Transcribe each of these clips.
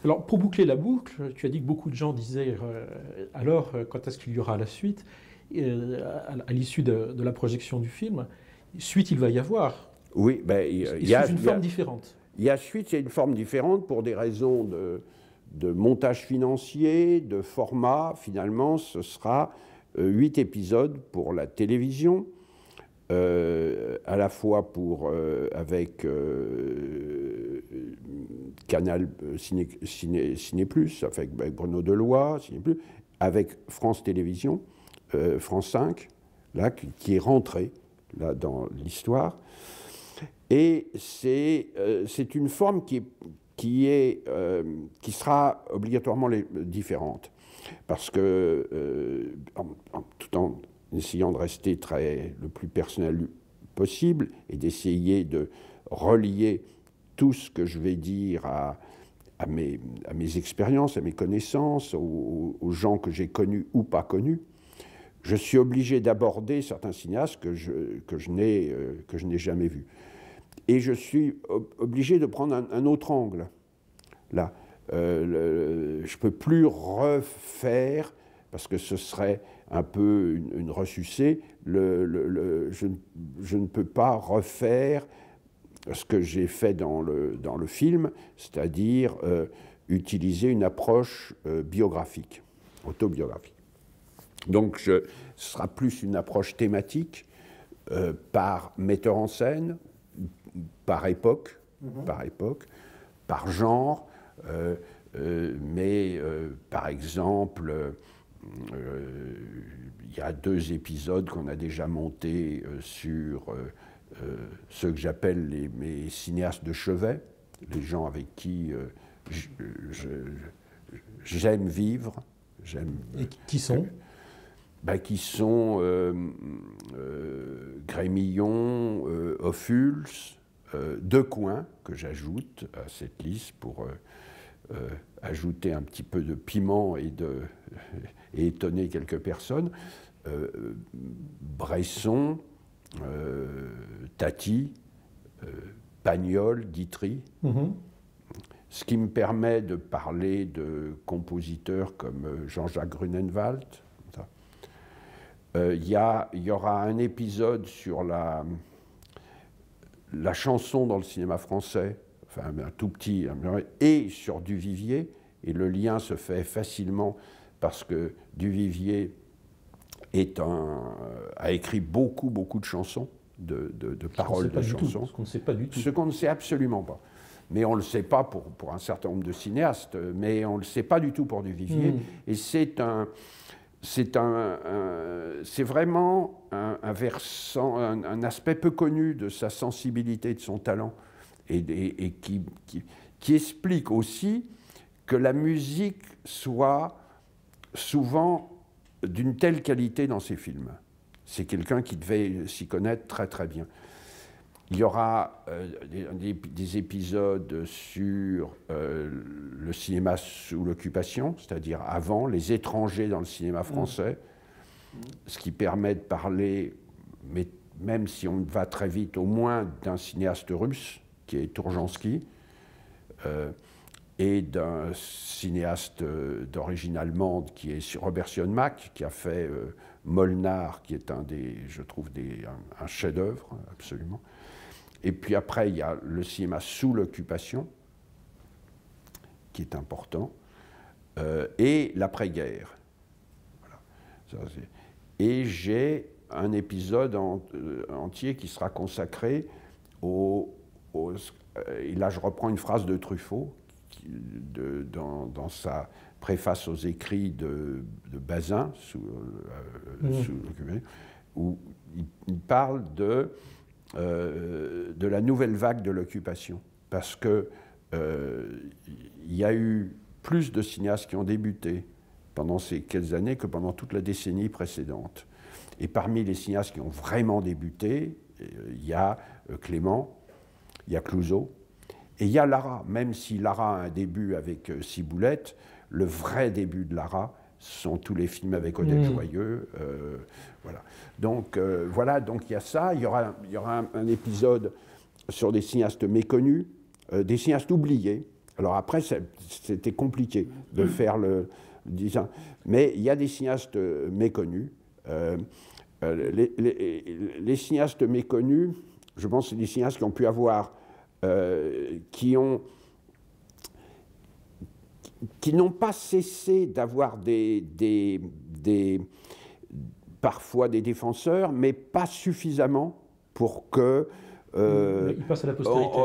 Alors, pour boucler la boucle, tu as dit que beaucoup de gens disaient alors, quand est-ce qu'il y aura la suite à l'issue de la projection du film? Suite, il va y avoir, Oui, ben, et sous une forme différente. il y a suite, c'est une forme différente pour des raisons de montage financier, de format. Finalement, ce sera 8 épisodes pour la télévision, à la fois avec Canal Ciné Plus, avec Bruno Deloy, Ciné Plus, avec France Télévisions, France 5, là, qui est rentré là, dans l'histoire. Et c'est une forme qui sera obligatoirement différente. Parce que, tout en essayant de rester le plus personnel possible et d'essayer de relier tout ce que je vais dire à mes expériences, à mes connaissances, aux gens que j'ai connus ou pas connus, je suis obligé d'aborder certains cinéastes que je n'ai jamais vus. Et je suis obligé de prendre un autre angle. Là, je ne peux plus refaire, parce que ce serait un peu une ressucée, je ne peux pas refaire ce que j'ai fait dans le film, c'est-à-dire utiliser une approche biographique, autobiographique. Donc ce sera plus une approche thématique, par metteur en scène, par époque, par genre, mais par exemple, il y a 2 épisodes qu'on a déjà montés sur ceux que j'appelle mes cinéastes de chevet, les gens avec qui j'aime vivre. Et qui sont qui sont Grémillon, Ophuls, Decoing, que j'ajoute à cette liste pour ajouter un petit peu de piment et étonner quelques personnes, Bresson, Tati, Pagnol, Guitry. Ce qui me permet de parler de compositeurs comme Jean-Jacques Grunenwald. Il y aura un épisode sur la chanson dans le cinéma français, enfin un tout petit, et sur Duvivier, et le lien se fait facilement parce que Duvivier a écrit beaucoup de chansons, de paroles de chansons. Ce qu'on ne sait pas du tout. Ce qu'on ne sait absolument pas. Mais on ne le sait pas pour un certain nombre de cinéastes, mais on ne le sait pas du tout pour Duvivier. Et c'est vraiment un versant, un aspect peu connu de sa sensibilité, de son talent, et qui explique aussi que la musique soit souvent d'une telle qualité dans ses films. C'est quelqu'un qui devait s'y connaître très bien. Il y aura des épisodes sur le cinéma sous l'occupation, c'est-à-dire avant, les étrangers dans le cinéma français, ce qui permet de parler, mais même si on va très vite, au moins d'un cinéaste russe, qui est Tourjansky, et d'un cinéaste d'origine allemande, qui est Robert Sionmak, qui a fait Molnar, qui est je trouve, un chef-d'œuvre, absolument. Et puis après, il y a le cinéma sous l'occupation, qui est important, et l'après-guerre. Voilà. Et j'ai un épisode entier qui sera consacré et là je reprends une phrase de Truffaut, dans sa préface aux écrits de Bazin, sous l'occupation, où il parle de la nouvelle vague de l'occupation, parce que il y a eu plus de cinéastes qui ont débuté pendant ces quelques années que pendant toute la décennie précédente. Et parmi les cinéastes qui ont vraiment débuté, il y a Clément, il y a Clouzot, et il y a Lara. Même si Lara a un début avec Ciboulette, le vrai début de Lara, ce sont tous les films avec Odette Joyeux. Voilà. Donc il y a ça. Il y aura un épisode sur des cinéastes méconnus, des cinéastes oubliés. Alors après, c'était compliqué de faire le design. Mais il y a des cinéastes méconnus. Les cinéastes méconnus, je pense que c'est des cinéastes qui ont pu avoir, qui n'ont pas cessé d'avoir parfois des défenseurs, mais pas suffisamment pour que il passe à la postérité.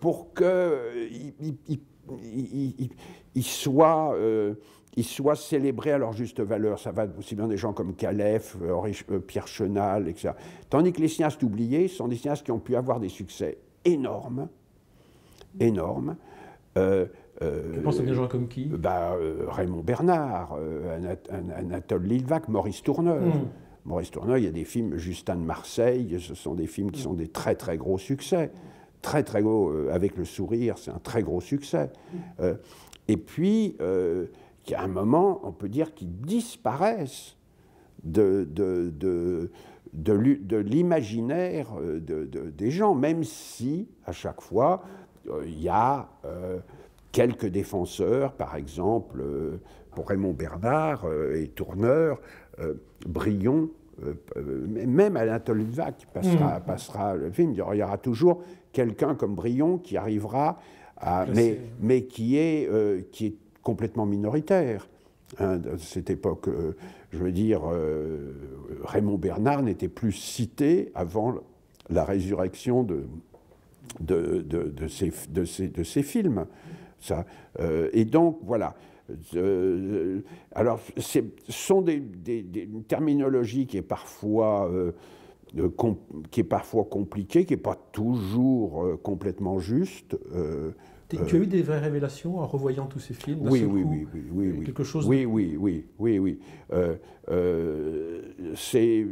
Pour qu'ils soient célébrés à leur juste valeur. Ça va aussi bien des gens comme Calef, Pierre Chenal, etc. Tandis que les cinéastes oubliés sont des cinéastes qui ont pu avoir des succès énormes. Tu penses à des gens comme qui? Raymond Bernard, Anatole Lilvac, Maurice Tourneur. Maurice Tourneur, il y a des films, Justin de Marseille, ce sont des films qui sont des très très gros succès. Très très gros, Avec le sourire, c'est un très gros succès. Et puis, il y a un moment, on peut dire qu'ils disparaissent de l'imaginaire des gens, même si, à chaque fois, il y a quelques défenseurs, par exemple, pour Raymond Bernard et Tourneur, Brion, même Anatole Lilvac passera le film. Il y aura toujours quelqu'un comme Brion qui arrivera à... Mais qui est complètement minoritaire. Hein, de cette époque, je veux dire, Raymond Bernard n'était plus cité avant la résurrection de ces films. Ça. Et donc, voilà. Alors, ce sont une terminologie qui est parfois compliquée, qui n'est pas toujours complètement juste. Tu as eu des vraies révélations en revoyant tous ces films? Oui. Quelque chose. Oui. C'est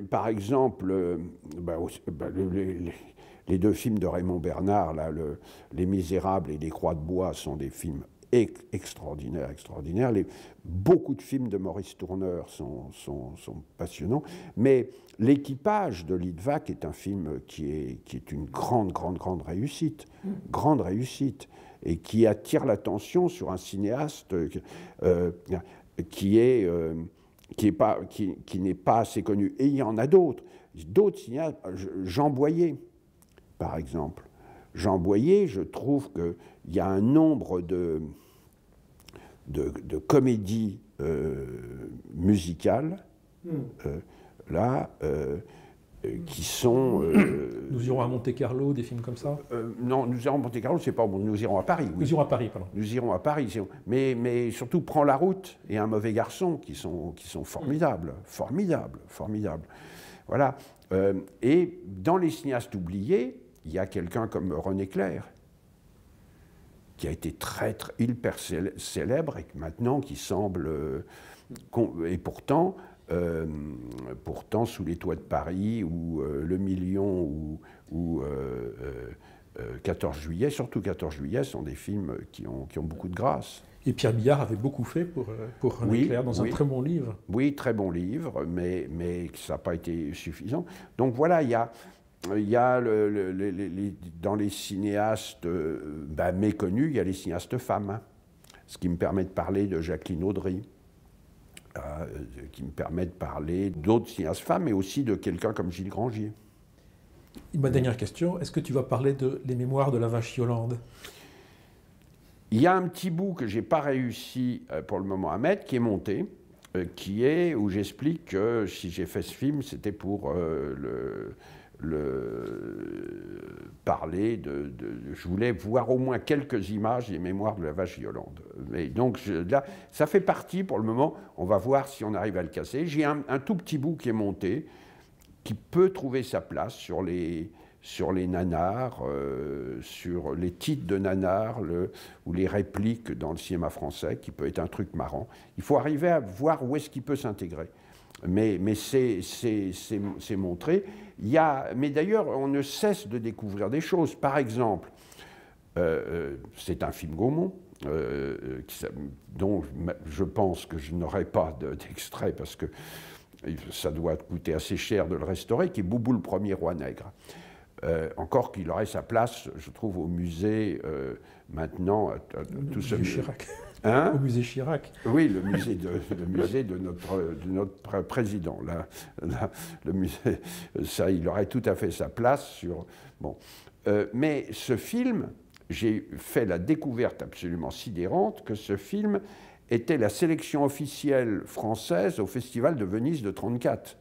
par exemple, les deux films de Raymond Bernard, là, Les Misérables et Les Croix de Bois, sont des films extraordinaires. Beaucoup de films de Maurice Tourneur sont passionnants, mais L'Équipage de Lilvac est un film qui est une grande réussite, et qui attire l'attention sur un cinéaste qui n'est pas assez connu. Et il y en a d'autres cinéastes, Jean Boyer, par exemple. Jean Boyer, je trouve qu'il y a un nombre de comédies musicales, qui sont... Nous irons à Monte-Carlo, des films comme ça? Non, Nous irons à Monte-Carlo, c'est pas bon. Nous irons à Paris. Oui. Nous irons à Paris, pardon. Nous irons à Paris. Mais surtout, Prends la route et Un mauvais garçon, qui sont formidables. Voilà. Et dans les cinéastes oubliés, il y a quelqu'un comme René Clair, qui a été très hyper célèbre et maintenant qui semble... et pourtant, Sous les toits de Paris, ou Le Million, ou 14 juillet, surtout 14 juillet, sont des films qui ont beaucoup de grâce. Et Pierre Billard avait beaucoup fait pour René Clair dans un très bon livre. Oui, très bon livre, mais ça n'a pas été suffisant. Donc voilà, il y a dans les cinéastes méconnus, il y a les cinéastes femmes, hein, ce qui me permet de parler de Jacqueline Audry, qui me permet de parler d'autres cinéastes femmes, mais aussi de quelqu'un comme Gilles Grangier. Ma dernière question, est-ce que tu vas parler de Les Mémoires de la Vache Yolande? Il y a un petit bout que je n'ai pas réussi pour le moment à mettre, qui est monté, où j'explique que si j'ai fait ce film, c'était pour parler je voulais voir au moins quelques images des Mémoires de la Vache Yolande. Mais donc là, ça fait partie pour le moment. On va voir si on arrive à le casser. J'ai un tout petit bout qui est monté, qui peut trouver sa place sur les nanars, sur les titres de nanars, ou les répliques dans le cinéma français, qui peut être un truc marrant. Il faut arriver à voir où est-ce qu'il peut s'intégrer. Mais c'est montré. Mais d'ailleurs, on ne cesse de découvrir des choses. Par exemple, c'est un film Gaumont, dont je pense que je n'aurai pas d'extrait, parce que ça doit coûter assez cher de le restaurer, qui est Boubou le premier roi nègre. Encore qu'il aurait sa place, je trouve, au musée maintenant. Tout ce musée Chirac. Hein? Au musée Chirac. Oui, le musée de notre président. Le musée, ça, il aurait tout à fait sa place sur. Bon, mais ce film, j'ai fait la découverte absolument sidérante que ce film était la sélection officielle française au Festival de Venise de 1934.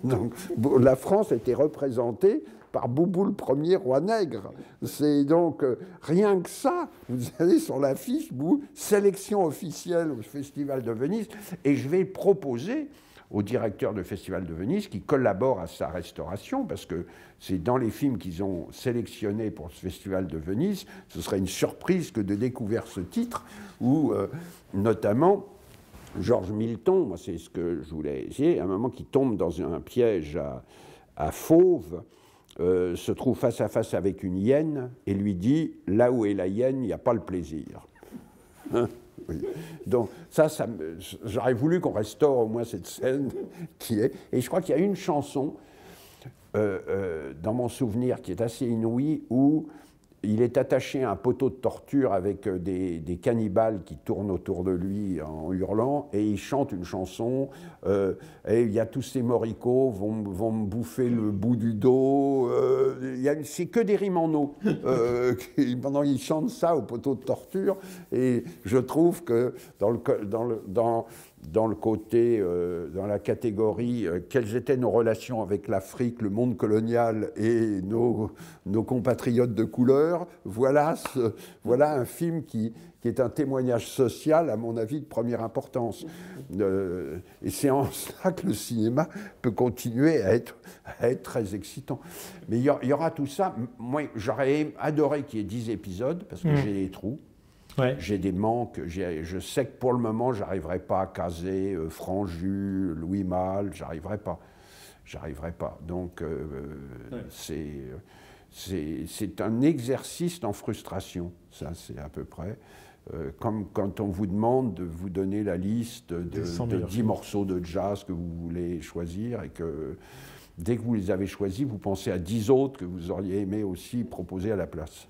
Donc, la France était représentée par Boubou le Premier, roi nègre. C'est donc rien que ça. Vous allez sur l'affiche, sélection officielle au Festival de Venise. Et je vais proposer au directeur du Festival de Venise qui collabore à sa restauration, parce que c'est dans les films qu'ils ont sélectionnés pour ce Festival de Venise. Ce serait une surprise que de découvrir ce titre, où notamment Georges Milton, moi c'est ce que je voulais essayer, à un moment qui tombe dans un piège à Fauve, se trouve face à face avec une hyène et lui dit « Là où est la hyène, il n'y a pas le plaisir. » Oui. Donc ça j'aurais voulu qu'on restaure au moins cette scène qui est... Et je crois qu'il y a une chanson dans mon souvenir qui est assez inouïe où il est attaché à un poteau de torture avec des cannibales qui tournent autour de lui en hurlant, et il chante une chanson, et il y a tous ces moricots vont me bouffer le bout du dos, c'est que des rimes en eau. Pendant qu'il chante ça au poteau de torture, et je trouve que dans le côté, dans la catégorie quelles étaient nos relations avec l'Afrique, le monde colonial et nos compatriotes de couleur, voilà un film qui est un témoignage social, à mon avis, de première importance. Et c'est en cela que le cinéma peut continuer à être très excitant. Mais il y aura tout ça. Moi, j'aurais adoré qu'il y ait 10 épisodes, parce que j'ai des trous. Ouais. J'ai des manques, je sais que pour le moment, je n'arriverai pas à caser Franju, Louis Malle, j'arriverai pas. Donc, c'est un exercice en frustration, ça, c'est à peu près. Comme quand on vous demande de vous donner la liste de 10 morceaux de jazz que vous voulez choisir, et que dès que vous les avez choisis, vous pensez à 10 autres que vous auriez aimé aussi proposer à la place.